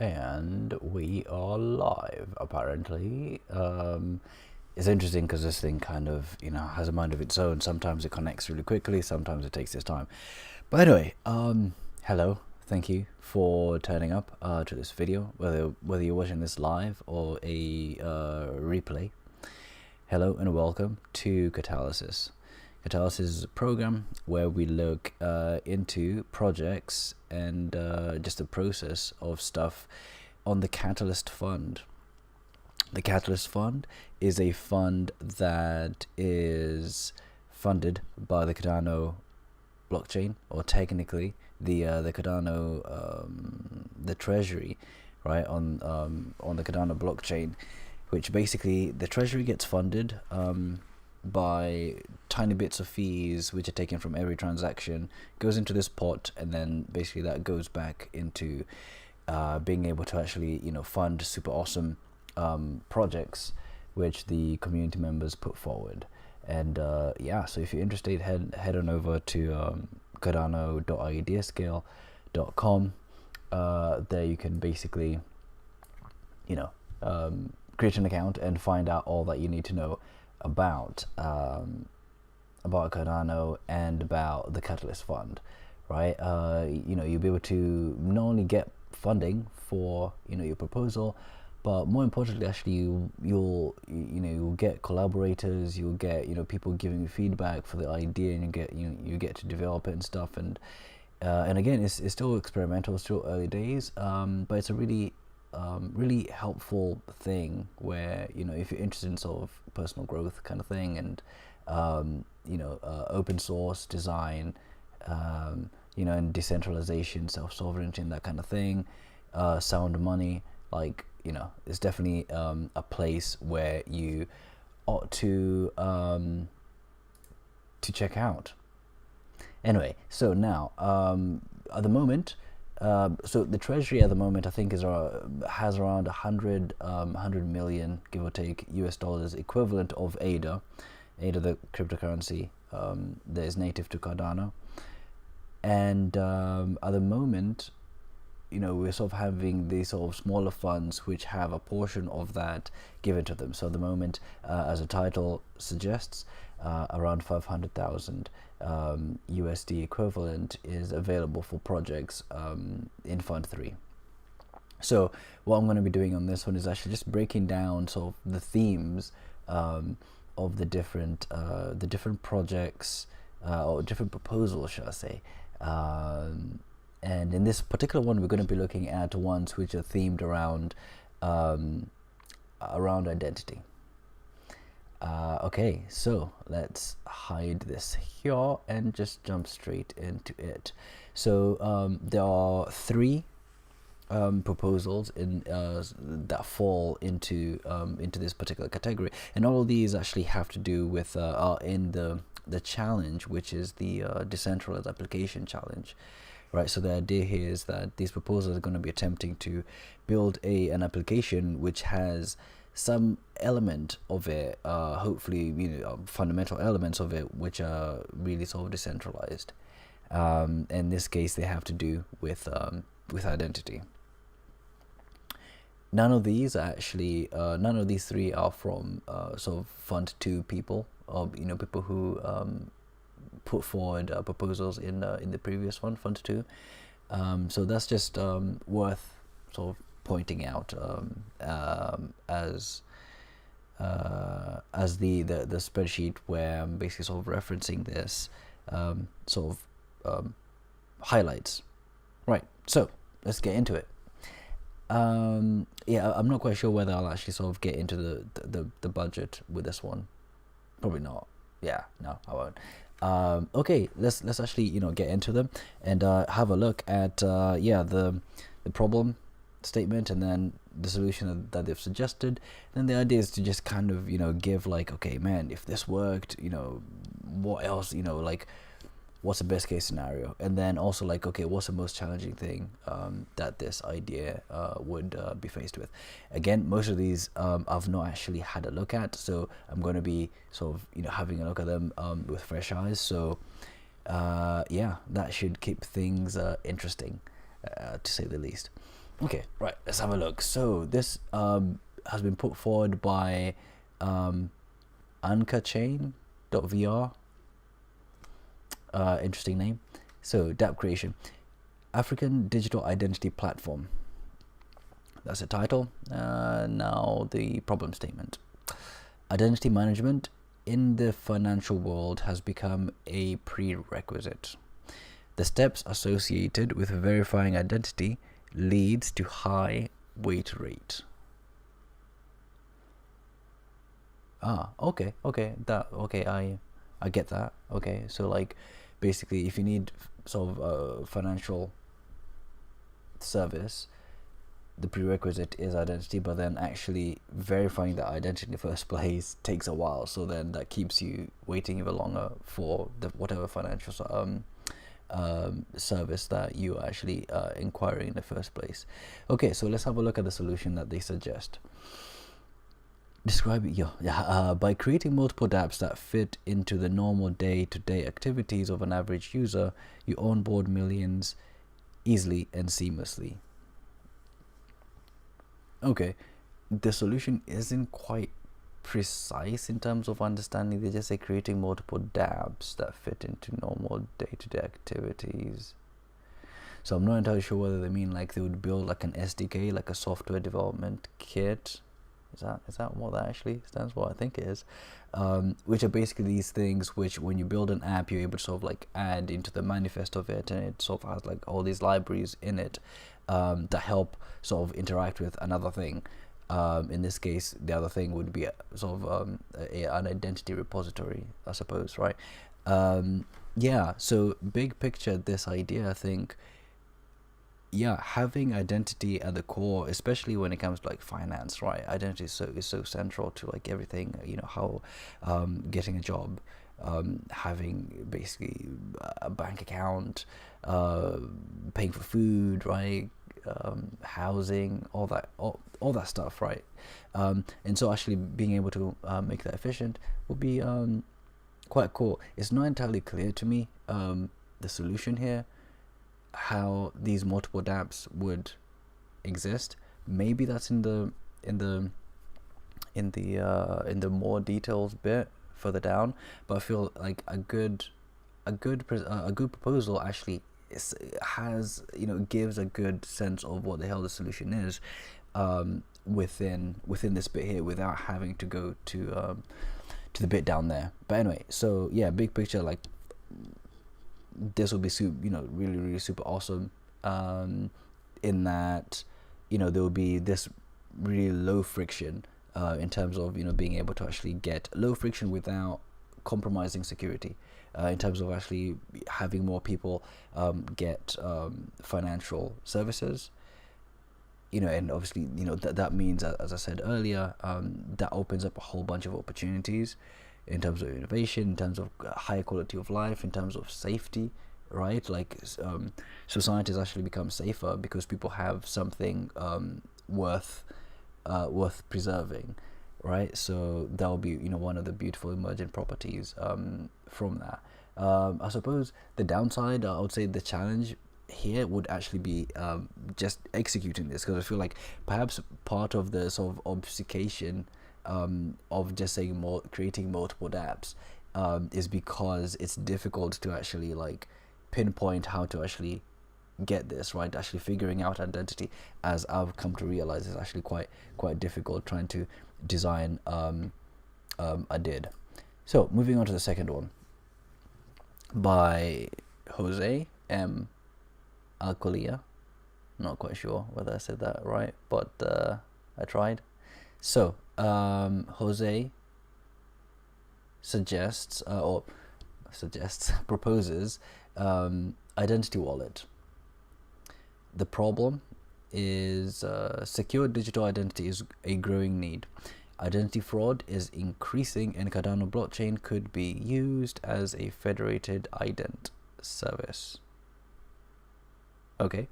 And we are live, apparently. It's interesting because this thing kind of, has a mind of its own. Sometimes it connects really quickly, sometimes it takes its time. But anyway, hello. Thank you for turning up to this video, whether you're watching this live or a replay. Hello and welcome to Catalysis. Catalysis is a program where we look into projects and just the process of stuff on the Catalyst Fund. The Catalyst Fund is a fund that is funded by the Cardano blockchain, or technically the Cardano the treasury, right, on the Cardano blockchain, which basically the treasury gets funded by tiny bits of fees which are taken from every transaction, goes into this pot, and then basically that goes back into being able to actually fund super awesome projects which the community members put forward. And yeah, so if you're interested, head on over to cardano.ideascale.com. There you can basically create an account and find out all that you need to know about Cardano and about the Catalyst Fund, right? You'll be able to not only get funding for your proposal, but more importantly, actually you'll get collaborators, you'll get people giving you feedback for the idea, and you get to develop it and stuff. And again, it's still experimental, still early days, but it's a really helpful thing where if you're interested in sort of personal growth kind of thing, and open source design, and decentralization, self-sovereignty, and that kind of thing, sound money, like it's definitely a place where you ought to check out. Anyway, so now at the moment, so the treasury at the moment, I think, has around 100 million, give or take, US dollars, equivalent of ADA, the cryptocurrency that is native to Cardano. And at the moment, we're sort of having these sort of smaller funds which have a portion of that given to them. So at the moment, as the title suggests, around 500,000 USD equivalent is available for projects in Fund 3. So what I'm going to be doing on this one is actually just breaking down sort of the themes of the different projects or different proposals, shall I say. And in this particular one, we're going to be looking at ones which are themed around identity. Okay, so let's hide this here and just jump straight into it. So there are three proposals that fall into this particular category, and all of these actually have to do with are in the challenge, which is the decentralized application challenge. Right, so the idea here is that these proposals are going to be attempting to build an application which has some element of it, hopefully fundamental elements of it, which are really sort of decentralized. In this case, they have to do with identity. None of these three are from sort of Fund 2 people, or people who put forward proposals in the previous one, Fund 2. So that's just worth sort of pointing out as the spreadsheet where I'm basically sort of referencing this highlights. Right, so let's get into it. Yeah, I'm not quite sure whether I'll actually sort of get into the budget with this one. Probably not. Yeah, no, I won't. Okay, let's actually get into them and have a look at the problem statement, and then the solution that they've suggested. Then the idea is to just kind of give like, okay man, if this worked, what else, like what's the best case scenario, and then also like, okay, what's the most challenging thing that this idea would be faced with. Again, most of these I've not actually had a look at, so I'm going to be sort of having a look at them with fresh eyes. So yeah, that should keep things interesting, to say the least. Okay, right, let's have a look. So this has been put forward by ankachain.vr. Interesting name. So dApp creation, African Digital Identity Platform. That's the title. Now the problem statement. Identity management in the financial world has become a prerequisite. The steps associated with verifying identity leads to high wait rate. Okay, I get that. Okay, so like basically if you need sort of a financial service, the prerequisite is identity, but then actually verifying that identity in the first place takes a while, so then that keeps you waiting even longer for the whatever financial service that you are actually inquiring in the first place. Okay, so let's have a look at the solution that they suggest. Describe it, by creating multiple dApps that fit into the normal day-to-day activities of an average user, you onboard millions easily and seamlessly. Okay, the solution isn't quite precise in terms of understanding. They just say creating multiple dApps that fit into normal day-to-day activities. So I'm not entirely sure whether they mean like they would build like an SDK, like a software development kit. Is that what that actually stands for? I think it is. Which are basically these things which when you build an app, you're able to sort of like add into the manifest of it, and it sort of has like all these libraries in it that help sort of interact with another thing. In this case, the other thing would be sort of an identity repository, I suppose, right? Yeah, so big picture, this idea, I think, yeah, having identity at the core, especially when it comes to like finance, right? Identity is so central to like everything, you know, how getting a job, having basically a bank account, paying for food, right? Housing, all that stuff, right? And so actually being able to make that efficient would be quite cool. It's not entirely clear to me the solution here, how these multiple dApps would exist. Maybe that's in the more details bit further down, but I feel like a good proposal actually has, you know, gives a good sense of what the hell the solution is within this bit here, without having to go to the bit down there. But anyway, so yeah, big picture, like this will be really super awesome, in that, you know, there will be this really low friction in terms of, you know, being able to actually get low friction without compromising security, in terms of actually having more people get financial services, you know. And obviously, you know, that means, as I said earlier, that opens up a whole bunch of opportunities in terms of innovation, in terms of higher quality of life, in terms of safety, right? Like societies actually become safer because people have something worth preserving, right? So that will be, you know, one of the beautiful emergent properties from that. I suppose the downside, I would say the challenge here would actually be just executing this, because I feel like perhaps part of the sort of obfuscation of just saying creating multiple dApps is because it's difficult to actually like pinpoint how to actually get this right. Actually figuring out identity, as I've come to realize, is actually quite difficult trying to design a DID. So moving on to the second one, by Jose M. Alcolia. Not quite sure whether I said that right, but I tried. So Jose proposes identity wallet. The problem is secure digital identity is a growing need. Identity fraud is increasing, and Cardano blockchain could be used as a federated ident service. Okay,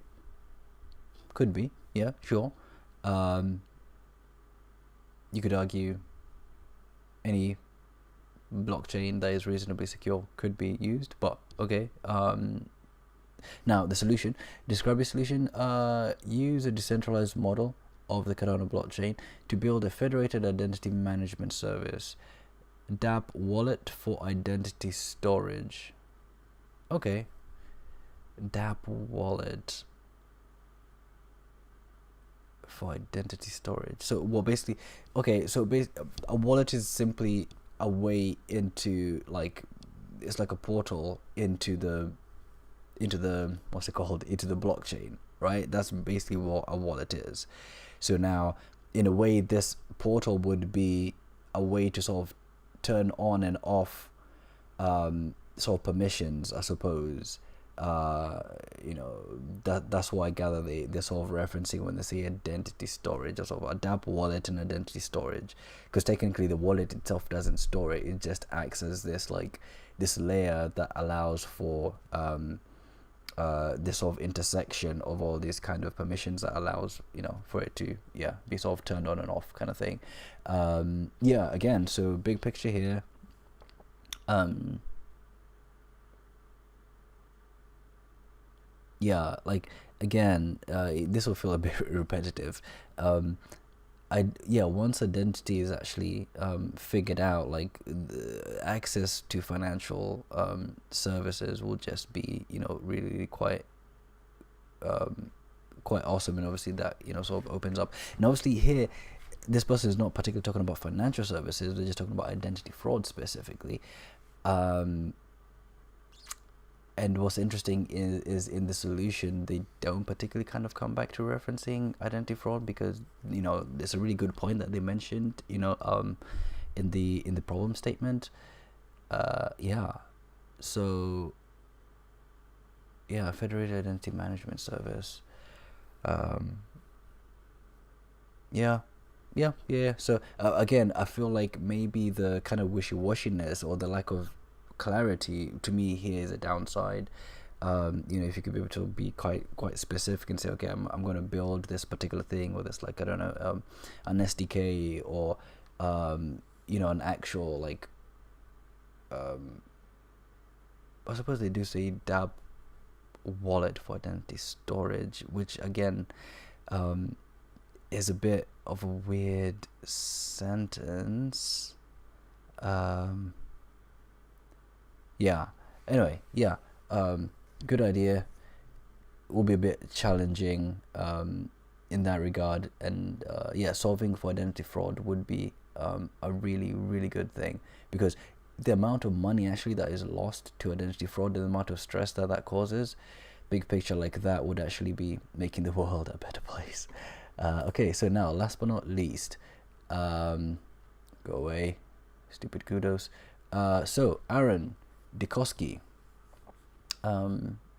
could be, yeah, sure. You could argue any blockchain that is reasonably secure could be used, but okay. Now the solution, describe your solution. Use a decentralized model of the Cardano blockchain to build a federated identity management service. dApp wallet for identity storage. Okay. dApp wallet for identity storage. So well, basically, okay, so a wallet is simply a way into, like, it's like a portal into the what's it called, into the blockchain, right? That's basically what a wallet is. So now, in a way, this portal would be a way to sort of turn on and off sort of permissions, I suppose. You know, that's why I gather they're sort of referencing when they say identity storage, or sort of a dApp wallet and identity storage, because technically the wallet itself doesn't store it. It just acts as this, like, this layer that allows for this sort of intersection of all these kind of permissions that allows, you know, for it to be sort of turned on and off kind of thing. Again, so big picture here. Like, again, this will feel a bit repetitive. Once identity is actually figured out, like, the access to financial services will just be, you know, really quite awesome. And obviously that, you know, sort of opens up. And obviously here, this person is not particularly talking about financial services, they're just talking about identity fraud specifically. And what's interesting is in the solution, they don't particularly kind of come back to referencing identity fraud, because, you know, there's a really good point that they mentioned, you know, in the problem statement. So federated identity management service. So again, I feel like maybe the kind of wishy-washiness or the lack of clarity to me here is a downside. You know, if you could be able to be quite specific and say, okay, I'm going to build this particular thing, or this, like, I don't know, an SDK, or you know, an actual, like, I suppose they do say dApp wallet for identity storage, which again is a bit of a weird sentence. Anyway, good idea. Will be a bit challenging in that regard, and solving for identity fraud would be a really good thing, because the amount of money actually that is lost to identity fraud, the amount of stress that causes, big picture like that, would actually be making the world a better place. Okay, so now, last but not least, go away, stupid kudos. So Aaron Dikoski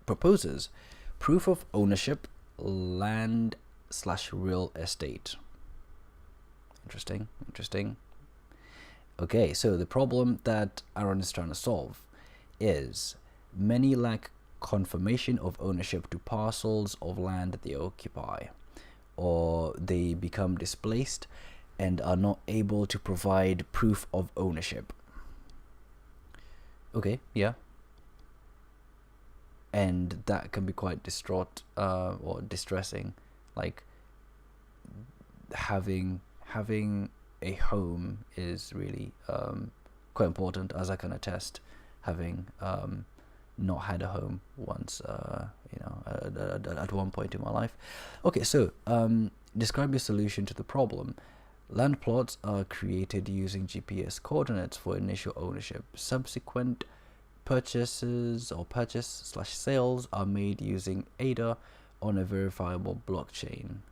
proposes proof of ownership land/real estate. Interesting. Okay, so the problem that Aaron is trying to solve is many lack confirmation of ownership to parcels of land that they occupy, or they become displaced and are not able to provide proof of ownership. Okay, and that can be quite distraught or distressing. Like, having a home is really quite important, as I can attest, having not had a home once, you know, at one point in my life. Okay, so describe your solution to the problem. Land plots are created using GPS coordinates for initial ownership. Subsequent purchases or purchase/sales are made using ADA on a verifiable blockchain.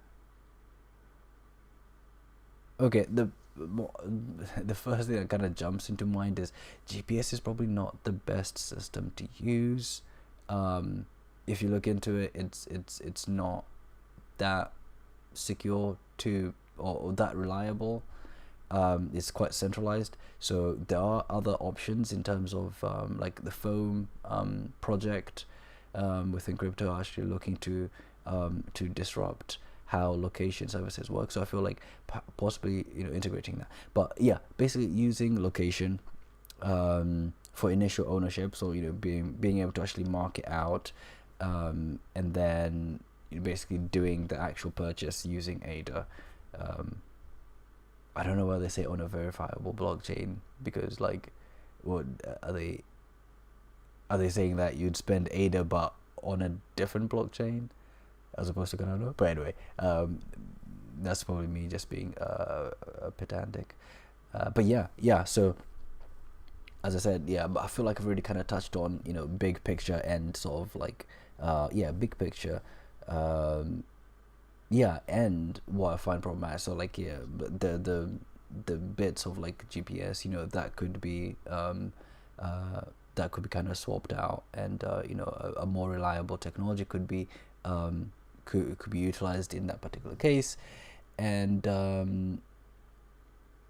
Okay, the first thing that kind of jumps into mind is GPS is probably not the best system to use. If you look into it, it's not that secure to or that reliable. It's quite centralized, so there are other options in terms of like the Foam project within crypto, actually looking to disrupt how location services work. So I feel like possibly, you know, integrating that. But yeah, basically using location for initial ownership, so, you know, being able to actually mark it out and then basically doing the actual purchase using ADA. I don't know why they say on a verifiable blockchain, because like, what are they? Are they saying that you'd spend ADA but on a different blockchain as opposed to Cardano? But anyway, that's probably me just being pedantic. But yeah. So as I said, yeah, but I feel like I've really kind of touched on, big picture and sort of like, big picture. Yeah, and what I find problematic. So like, yeah, but the bits of like GPS, that could be kind of swapped out, and a more reliable technology could be could be utilized in that particular case, and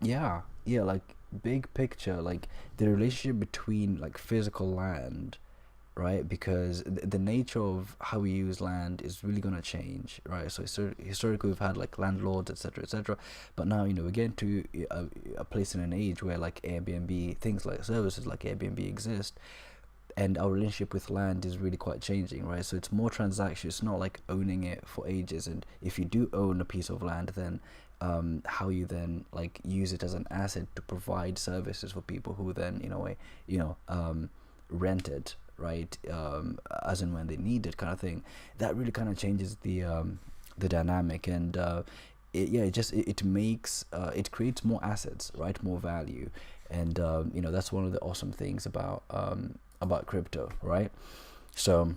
yeah, like big picture, like the relationship between like physical land, right? Because the nature of how we use land is really going to change, right? So historically we've had like landlords, etc., etc., but now we're getting to a place in an age where like Airbnb, things like services like Airbnb exist, and our relationship with land is really quite changing, right? So it's more transactional. It's not like owning it for ages, and if you do own a piece of land, then how you then like use it as an asset to provide services for people who then in a way rent it, right, as and when they need it, kind of thing. That really kind of changes the dynamic, and it makes it creates more assets, right, more value, and that's one of the awesome things about crypto, right? So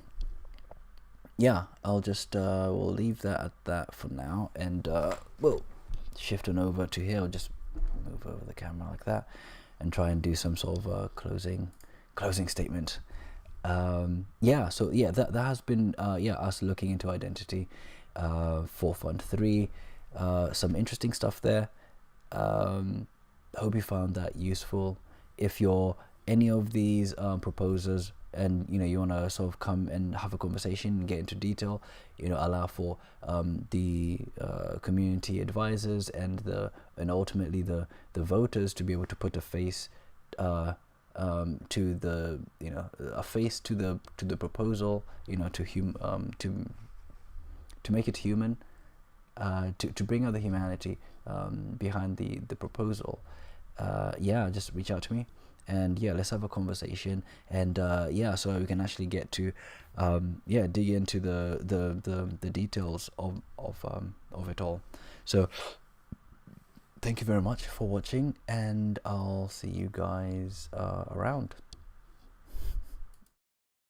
yeah, I'll just we'll leave that at that for now, and we'll shift on over to here. I'll just move over the camera like that and try and do some sort of closing statement. So yeah, that has been us looking into iDentity for Fund 3. Some interesting stuff there. Hope you found that useful. If you're any of these proposers, and you want to sort of come and have a conversation and get into detail, allow for the community advisors and ultimately the voters to be able to put a face to the a face to the proposal, to make it human, to bring out the humanity behind the proposal. Just reach out to me, and let's have a conversation, and so we can actually get to dig into the details of it all. So thank you very much for watching, and I'll see you guys around.